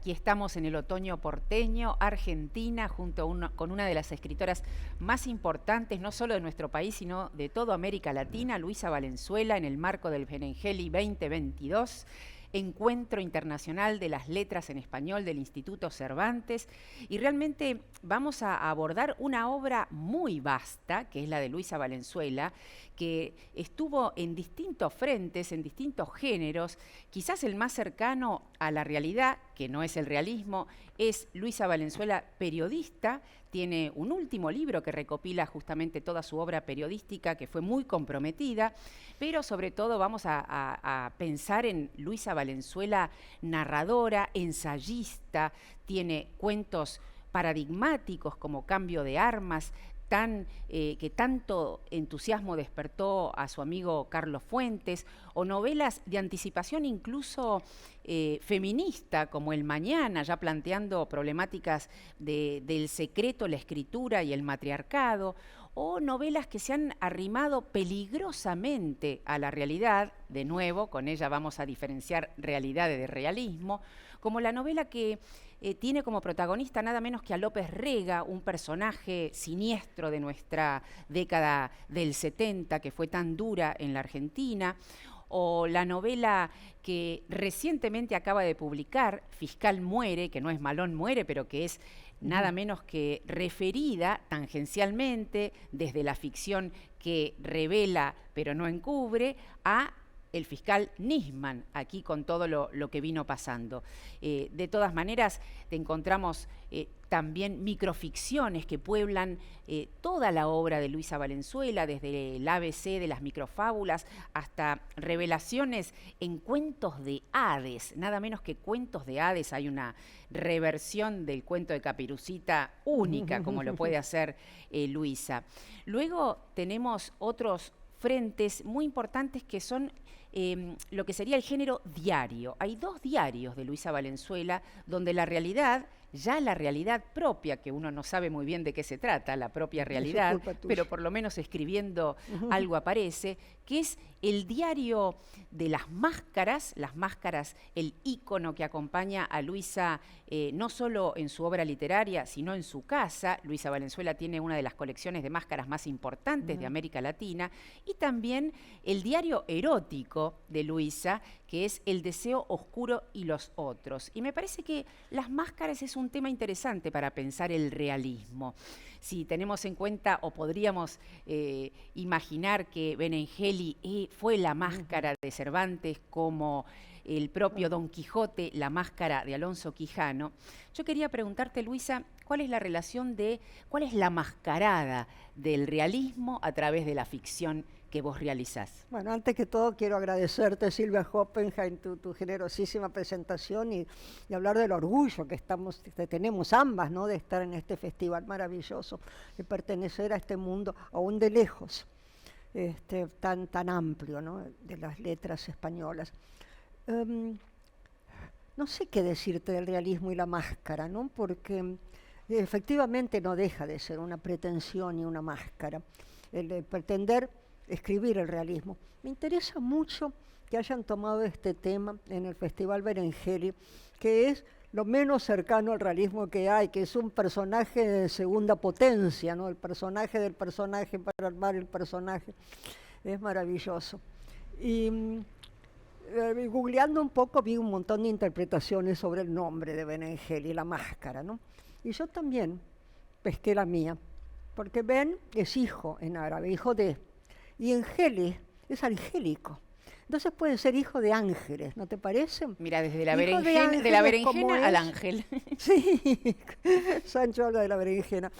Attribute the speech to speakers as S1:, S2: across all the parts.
S1: Aquí estamos en el otoño porteño, Argentina, con una de las escritoras más importantes, no solo de nuestro país, sino de toda América Latina, Luisa Valenzuela, en el marco del Benengeli 2022, Encuentro Internacional de las Letras en Español del Instituto Cervantes. Y realmente vamos a abordar una obra muy vasta, que es la de Luisa Valenzuela, que estuvo en distintos frentes, en distintos géneros. Quizás el más cercano a la realidad, que no es el realismo, es Luisa Valenzuela, periodista. Tiene un último libro que recopila justamente toda su obra periodística, que fue muy comprometida, pero sobre todo vamos a pensar en Luisa Valenzuela, narradora, ensayista. Tiene cuentos paradigmáticos como Cambio de Armas, que tanto entusiasmo despertó a su amigo Carlos Fuentes, o novelas de anticipación incluso feminista, como El Mañana, ya planteando problemáticas del secreto, la escritura y el matriarcado, o novelas que se han arrimado peligrosamente a la realidad. De nuevo, con ella vamos a diferenciar realidad de realismo, como la novela que tiene como protagonista nada menos que a López Rega, un personaje siniestro de nuestra década del 70, que fue tan dura en la Argentina, o la novela que recientemente acaba de publicar, Fiscal muere, que no es Malón muere, pero que es nada menos que referida tangencialmente desde la ficción que revela pero no encubre a el fiscal Nisman, aquí con todo lo que vino pasando. De todas maneras, te encontramos también microficciones que pueblan toda la obra de Luisa Valenzuela, desde el ABC de las microfábulas hasta revelaciones en cuentos de Hades, nada menos que cuentos de Hades. Hay una reversión del cuento de Caperucita única, como lo puede hacer Luisa. Luego tenemos otros frentes muy importantes que son lo que sería el género diario. Hay dos diarios de Luisa Valenzuela donde la realidad, ya la realidad propia, que uno no sabe muy bien de qué se trata, la propia realidad, pero por lo menos escribiendo algo aparece, que es el diario de las máscaras, el ícono que acompaña a Luisa no solo en su obra literaria, sino en su casa. Luisa Valenzuela tiene una de las colecciones de máscaras más importantes de América Latina, y también el diario erótico de Luisa, que es El deseo oscuro y los otros. Y me parece que las máscaras es un tema interesante para pensar el realismo. Si tenemos en cuenta, o podríamos imaginar que Benengeli fue la máscara de Cervantes, como el propio Don Quijote, la máscara de Alonso Quijano, yo quería preguntarte, Luisa, ¿cuál es la mascarada del realismo a través de la ficción que vos realizás?
S2: Bueno, antes que todo quiero agradecerte, Silvia Hoppenheim, tu generosísima presentación y hablar del orgullo que tenemos ambas, ¿no?, de estar en este festival maravilloso, de pertenecer a este mundo, aún de lejos, tan amplio, ¿no?, de las letras españolas. No sé qué decirte del realismo y la máscara, ¿no?, porque efectivamente no deja de ser una pretensión y una máscara, el de pretender escribir el realismo. Me interesa mucho que hayan tomado este tema en el Festival Benengeli, que es lo menos cercano al realismo que hay, que es un personaje de segunda potencia, ¿no?, el personaje del personaje para armar el personaje. Es maravilloso. Y googleando un poco vi un montón de interpretaciones sobre el nombre de Benengeli, la máscara, ¿no? Y yo también pesqué la mía, porque Ben es hijo en árabe, hijo de, y Engeli es angélico. Entonces puede ser hijo de ángeles, ¿no te parece?
S1: Mira, desde la berenjena al ángel.
S2: Sí, Sancho habla de la berenjena.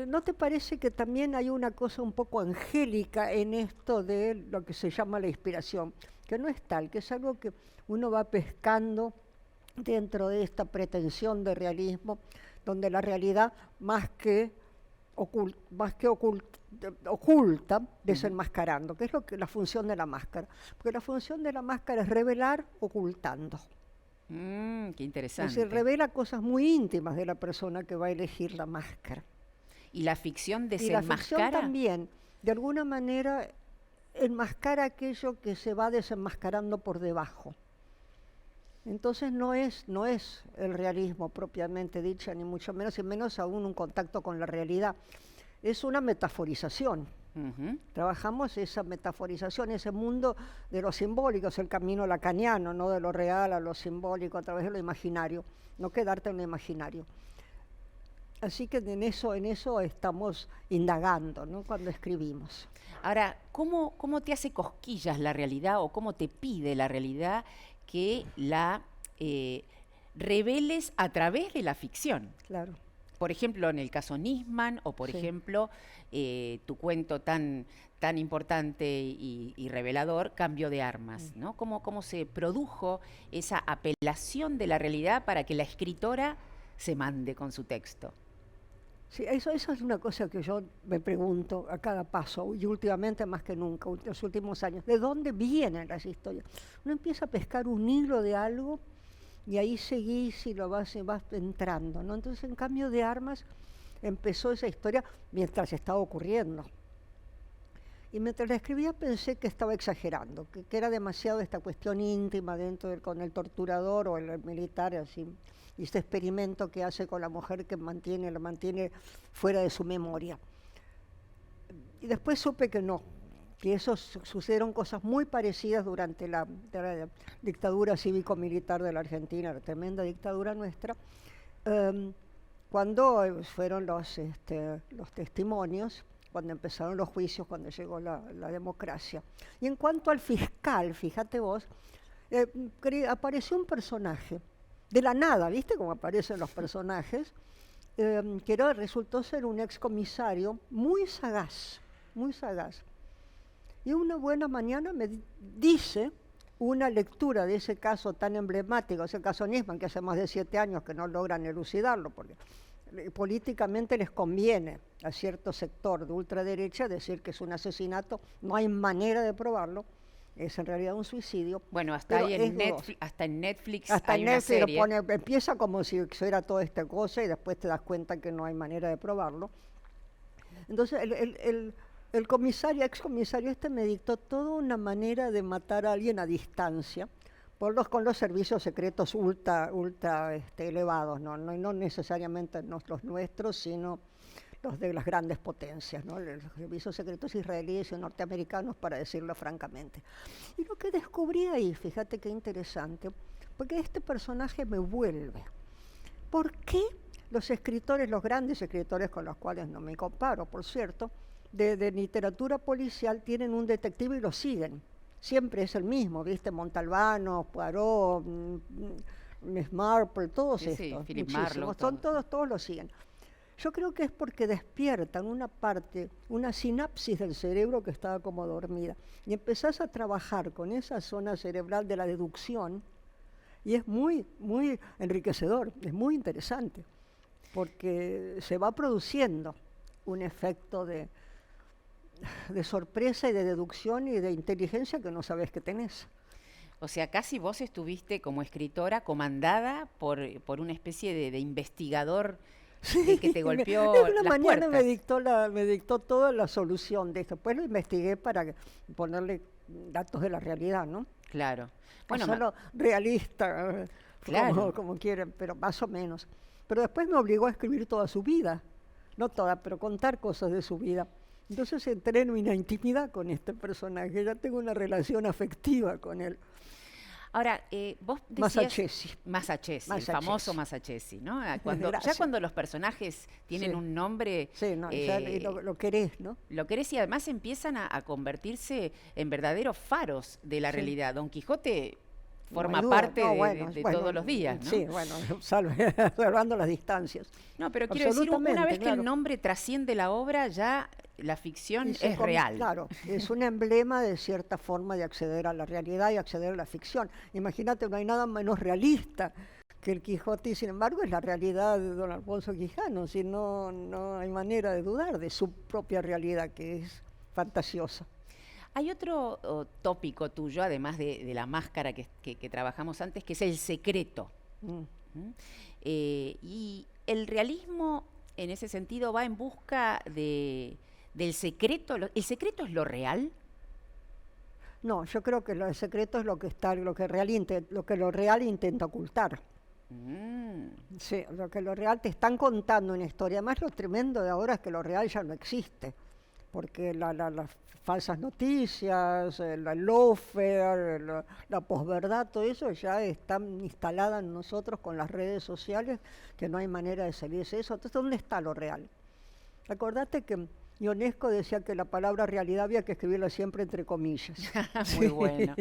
S2: ¿No te parece que también hay una cosa un poco angélica en esto de lo que se llama la inspiración? Que no es tal, que es algo que uno va pescando dentro de esta pretensión de realismo, donde la realidad más que oculta, desenmascarando, que es la función de la máscara. Porque la función de la máscara es revelar ocultando.
S1: Qué interesante.
S2: Es decir, revela cosas muy íntimas de la persona que va a elegir la máscara.
S1: ¿Y la ficción
S2: desenmascara? Y la ficción también, de alguna manera, enmascara aquello que se va desenmascarando por debajo. Entonces no es el realismo propiamente dicho, ni mucho menos, y menos aún un contacto con la realidad. Es una metaforización. Trabajamos esa metaforización, ese mundo de lo simbólico, es el camino lacaniano, ¿no? De lo real a lo simbólico a través de lo imaginario, no quedarte en lo imaginario. Así que en eso estamos indagando, ¿no? Cuando escribimos.
S1: Ahora, ¿cómo te hace cosquillas la realidad o cómo te pide la realidad que la reveles a través de la ficción?
S2: Claro.
S1: Por ejemplo, en el caso Nisman, o por ejemplo, tu cuento tan importante y revelador, Cambio de Armas, ¿no? ¿Cómo se produjo esa apelación de la realidad para que la escritora se mande con su texto?
S2: Sí, eso es una cosa que yo me pregunto a cada paso, y últimamente más que nunca, los últimos años. ¿De dónde vienen las historias? Uno empieza a pescar un hilo de algo y ahí seguís y vas entrando, ¿no? Entonces, en Cambio de Armas, empezó esa historia mientras estaba ocurriendo. Y mientras la escribía pensé que estaba exagerando, que era demasiado esta cuestión íntima con el torturador o el militar, así, y este experimento que hace con la mujer que la mantiene fuera de su memoria. Y después supe que no, que eso sucedieron cosas muy parecidas durante la dictadura cívico-militar de la Argentina, la tremenda dictadura nuestra, cuando fueron los testimonios, cuando empezaron los juicios, cuando llegó la democracia. Y en cuanto al fiscal, fíjate vos, apareció un personaje, de la nada, ¿viste cómo aparecen los personajes? Que resultó ser un excomisario muy sagaz, muy sagaz. Y una buena mañana me dice una lectura de ese caso tan emblemático, ese caso Nisman, que hace más de 7 años que no logran elucidarlo, porque políticamente les conviene a cierto sector de ultraderecha decir que es un asesinato, no hay manera de probarlo, es en realidad un suicidio.
S1: Bueno, hasta en Netflix hay una serie.
S2: Empieza como si fuera toda esta cosa y después te das cuenta que no hay manera de probarlo. Entonces el excomisario me dictó toda una manera de matar a alguien a distancia, con los servicios secretos ultra elevados, no necesariamente los nuestros, sino los de las grandes potencias, ¿no? Los servicios secretos israelíes y norteamericanos, para decirlo francamente. Y lo que descubrí ahí, fíjate qué interesante, porque este personaje me vuelve. ¿Por qué los escritores, los grandes escritores con los cuales no me comparo, por cierto, de literatura policial tienen un detective y lo siguen? Siempre es el mismo, ¿viste? Montalbano, Poirot, Miss Marple, todos estos,
S1: Philip Marlowe,
S2: todos lo siguen. Yo creo que es porque despiertan una sinapsis del cerebro que estaba como dormida. Y empezás a trabajar con esa zona cerebral de la deducción y es muy, muy enriquecedor, es muy interesante, porque se va produciendo un efecto de sorpresa y de deducción y de inteligencia que no sabes que tenés.
S1: O sea, casi vos estuviste como escritora comandada por una especie de investigador. Sí, que te golpeó
S2: una
S1: las
S2: mañana
S1: puertas.
S2: me dictó toda la solución de esto. Después lo investigué para ponerle datos de la realidad, ¿no?
S1: Claro.
S2: Bueno, solo realista, claro, como quieren, pero más o menos. Pero después me obligó a escribir toda su vida. No toda, pero contar cosas de su vida. Entonces entré en una intimidad con este personaje. Ya tengo una relación afectiva con él.
S1: Ahora, vos decías...
S2: Masachesi,
S1: el famoso Masachesi, ¿no? Ya cuando los personajes tienen un nombre...
S2: Sí, no, ya lo querés, ¿no?
S1: Lo querés y además empiezan a convertirse en verdaderos faros de la realidad. Don Quijote forma parte de todos los días, ¿no?
S2: Sí, bueno, salvando las distancias.
S1: No, pero quiero decir, una vez que el nombre trasciende la obra, ya la ficción es real.
S2: Claro, es un emblema de cierta forma de acceder a la realidad y acceder a la ficción. Imagínate, no hay nada menos realista que el Quijote, y sin embargo es la realidad de don Alfonso Quijano, si no hay manera de dudar de su propia realidad, que es fantasiosa.
S1: Hay otro tópico tuyo, además de la máscara que trabajamos antes, que es el secreto. Y el realismo, en ese sentido, va en busca del secreto. ¿El secreto es lo real?
S2: No, yo creo que el secreto es lo que está, lo que lo real intenta ocultar. Sí, lo que lo real te están contando una historia. Además, lo tremendo de ahora es que lo real ya no existe, porque las falsas noticias, el lawfare, la posverdad, todo eso ya está instalada en nosotros con las redes sociales, que no hay manera de salirse de eso. Entonces, ¿dónde está lo real? Acordate que Ionesco decía que la palabra realidad había que escribirla siempre entre comillas.
S1: Muy bueno.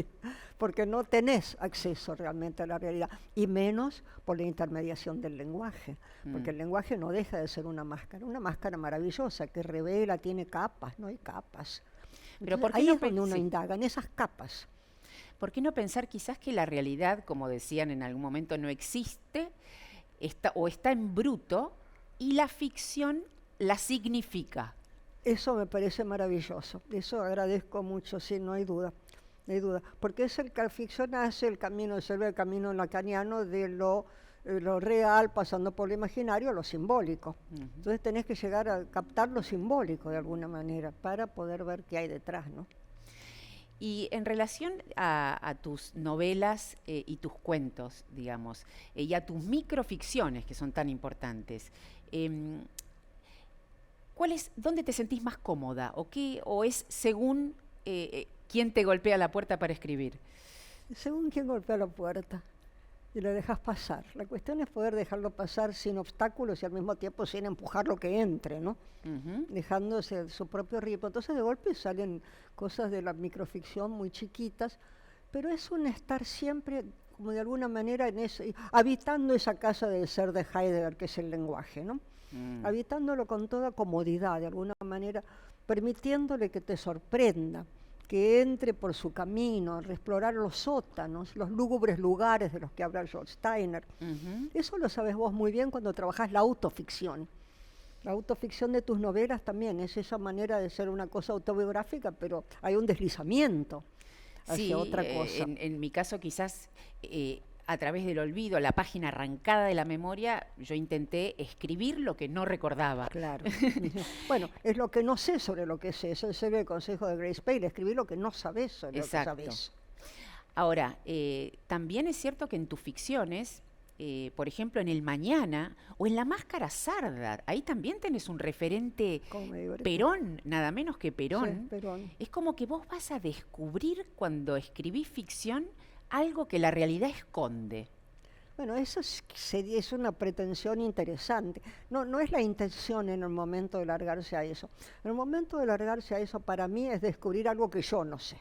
S2: Porque no tenés acceso realmente a la realidad, y menos por la intermediación del lenguaje, porque el lenguaje no deja de ser una máscara maravillosa que revela, tiene capas, no hay capas.
S1: Pero
S2: Entonces, ahí es donde uno indaga, en esas capas.
S1: ¿Por qué no pensar quizás que la realidad, como decían en algún momento, no existe o está en bruto y la ficción la significa?
S2: Eso me parece maravilloso, eso agradezco mucho, sí, no hay duda, no hay duda, porque es la ficción hace el camino, el camino lacaniano de lo real, pasando por lo imaginario, a lo simbólico. Entonces tenés que llegar a captar lo simbólico de alguna manera para poder ver qué hay detrás, ¿no?
S1: Y en relación a tus novelas y tus cuentos, digamos, y a tus microficciones que son tan importantes, ¿dónde te sentís más cómoda? ¿O es según quién te golpea la puerta para escribir?
S2: Según quién golpea la puerta y lo dejas pasar. La cuestión es poder dejarlo pasar sin obstáculos y al mismo tiempo sin empujar lo que entre, ¿no? Dejándose su propio ritmo. Entonces de golpe salen cosas de la microficción muy chiquitas, pero es un estar siempre como de alguna manera habitando esa casa del ser de Heidegger, que es el lenguaje, ¿no? Habitándolo con toda comodidad, de alguna manera, permitiéndole que te sorprenda, que entre por su camino, explorar los sótanos, los lúgubres lugares de los que habla George Steiner. Eso lo sabes vos muy bien cuando trabajás la autoficción. La autoficción de tus novelas también es esa manera de ser una cosa autobiográfica, pero hay un deslizamiento hacia otra cosa.
S1: En mi caso quizás a través del olvido, la página arrancada de la memoria, yo intenté escribir lo que no recordaba.
S2: Claro. Bueno, es lo que no sé sobre lo que sé, es el consejo de Grace Paley, escribir lo que no sabes sobre
S1: Exacto.
S2: lo que sabes.
S1: Ahora, también es cierto que en tus ficciones, por ejemplo, en El Mañana o en La Máscara Sarda, ahí también tenés un referente Perón, nada menos que Perón.
S2: Sí, Perón.
S1: Es como que vos vas a descubrir cuando escribís ficción algo que la realidad esconde.
S2: Bueno, eso es una pretensión interesante. No es la intención en el momento de largarse a eso. En el momento de largarse a eso, para mí, es descubrir algo que yo no sé,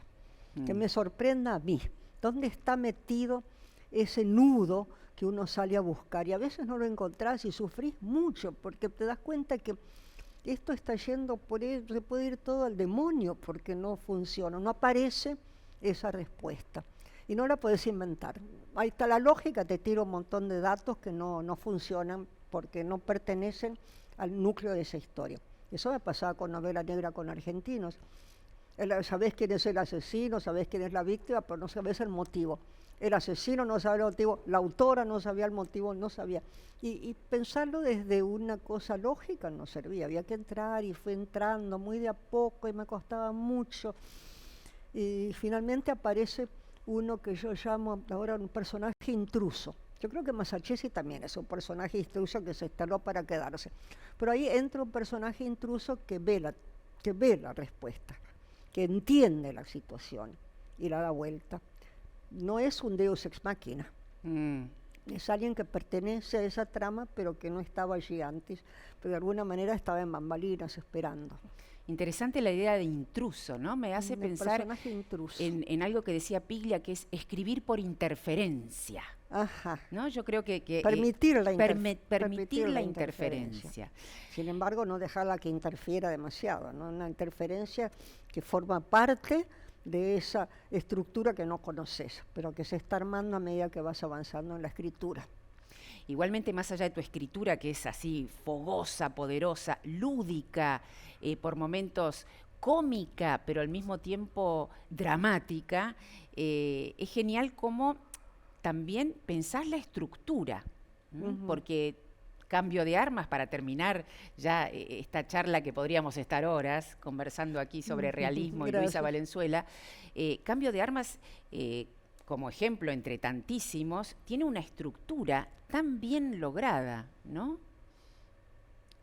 S2: que me sorprenda a mí. ¿Dónde está metido ese nudo que uno sale a buscar? Y a veces no lo encontrás y sufrís mucho, porque te das cuenta que esto está yendo por ahí, se puede ir todo al demonio porque no funciona, no aparece esa respuesta. Y no la puedes inventar. Ahí está la lógica, te tiro un montón de datos que no funcionan porque no pertenecen al núcleo de esa historia. Eso me pasaba con Novela Negra con argentinos. Sabés quién es el asesino, sabés quién es la víctima, pero no sabés el motivo. El asesino no sabe el motivo, la autora no sabía el motivo, no sabía. Y pensarlo desde una cosa lógica no servía, había que entrar y fue entrando muy de a poco y me costaba mucho. Y finalmente aparece uno que yo llamo ahora un personaje intruso. Yo creo que Masachesi también es un personaje intruso que se instaló para quedarse. Pero ahí entra un personaje intruso que ve la respuesta, que entiende la situación y la da vuelta. No es un deus ex machina. Es alguien que pertenece a esa trama, pero que no estaba allí antes, pero de alguna manera estaba en bambalinas esperando.
S1: Interesante la idea de intruso, ¿no? Me hace pensar en algo que decía Piglia, que es escribir por interferencia.
S2: Ajá.
S1: ¿No? Yo creo que
S2: permitir
S1: la interferencia.
S2: Sin embargo, no dejarla que interfiera demasiado, ¿no? Una interferencia que forma parte de esa estructura que no conoces, pero que se está armando a medida que vas avanzando en la escritura.
S1: Igualmente, más allá de tu escritura, que es así fogosa, poderosa, lúdica, por momentos cómica, pero al mismo tiempo dramática, es genial cómo también pensás la estructura, porque Cambio de armas para terminar ya esta charla que podríamos estar horas conversando aquí sobre realismo y Luisa Valenzuela. Cambio de armas, como ejemplo entre tantísimos, tiene una estructura tan bien lograda, ¿no?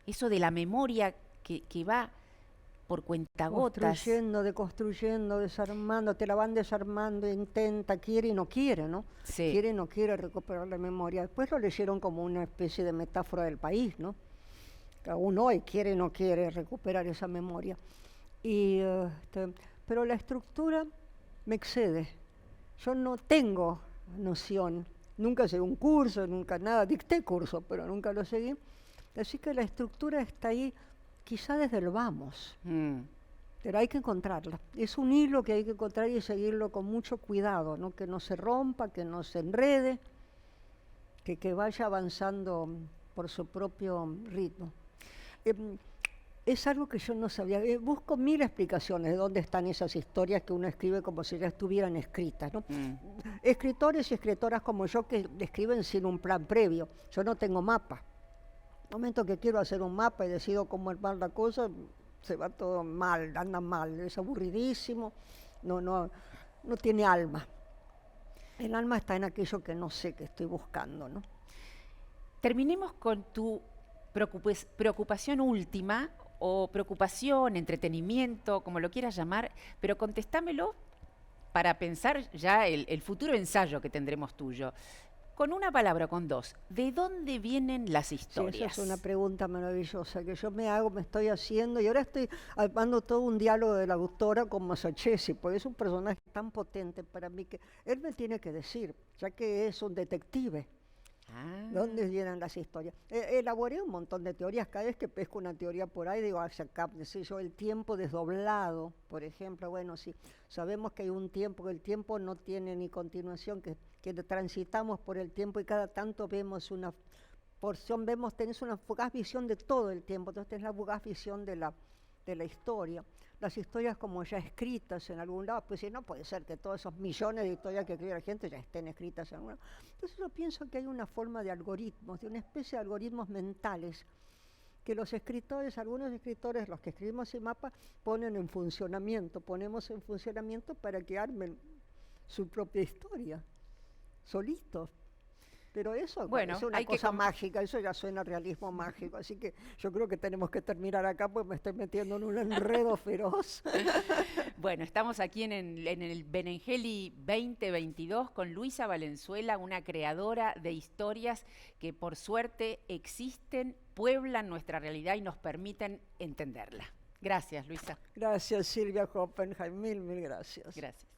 S1: Eso de la memoria que va por cuentagotas.
S2: Construyendo, deconstruyendo, desarmando, te la van desarmando, intenta, quiere y no quiere, ¿no?
S1: Sí.
S2: Quiere y no quiere recuperar la memoria. Después lo leyeron como una especie de metáfora del país, ¿no? Que aún hoy quiere y no quiere recuperar esa memoria. Pero la estructura me excede. Yo no tengo noción, nunca seguí un curso, nunca nada, dicté curso, pero nunca lo seguí. Así que la estructura está ahí, quizá desde el vamos, pero hay que encontrarla. Es un hilo que hay que encontrar y seguirlo con mucho cuidado, ¿no? Que no se rompa, que no se enrede, que vaya avanzando por su propio ritmo. Es algo que yo no sabía. Busco mil explicaciones de dónde están esas historias que uno escribe como si ya estuvieran escritas, ¿no? Escritores y escritoras como yo que escriben sin un plan previo. Yo no tengo mapa. En el momento que quiero hacer un mapa y decido cómo armar la cosa, se va todo mal, anda mal, es aburridísimo, no tiene alma. El alma está en aquello que no sé, que estoy buscando, ¿no?
S1: Terminemos con tu preocupación última, o preocupación, entretenimiento, como lo quieras llamar, pero contestámelo para pensar ya el futuro ensayo que tendremos tuyo. Con una palabra, con dos, ¿de dónde vienen las historias?
S2: Sí, esa es una pregunta maravillosa que yo me estoy haciendo, y ahora estoy armando todo un diálogo de la autora con Masachesi, porque es un personaje tan potente para mí que él me tiene que decir, ya que es un detective. ¿Dónde vienen las historias? Elaboré un montón de teorías. Cada vez que pesco una teoría por ahí, digo, acá, el tiempo desdoblado, por ejemplo. Bueno, sí, sabemos que hay un tiempo, que el tiempo no tiene ni continuación, que transitamos por el tiempo y cada tanto vemos una porción, tenés una fugaz visión de todo el tiempo, entonces tenés la fugaz visión de la historia. Las historias como ya escritas en algún lado, pues si no puede ser que todos esos millones de historias que escribe la gente ya estén escritas en algún lado. Entonces yo pienso que hay una forma de algoritmos, de una especie de algoritmos mentales, que los escritores, algunos escritores, los que escribimos en mapa, ponemos en funcionamiento para que armen su propia historia, solitos. Pero eso es una cosa mágica, eso ya suena a realismo mágico, así que yo creo que tenemos que terminar acá porque me estoy metiendo en un enredo feroz.
S1: Bueno, estamos aquí en el Benengeli 2022 con Luisa Valenzuela, una creadora de historias que por suerte existen, pueblan nuestra realidad y nos permiten entenderla. Gracias, Luisa.
S2: Gracias, Silvia Hoppenheim, mil gracias.
S1: Gracias.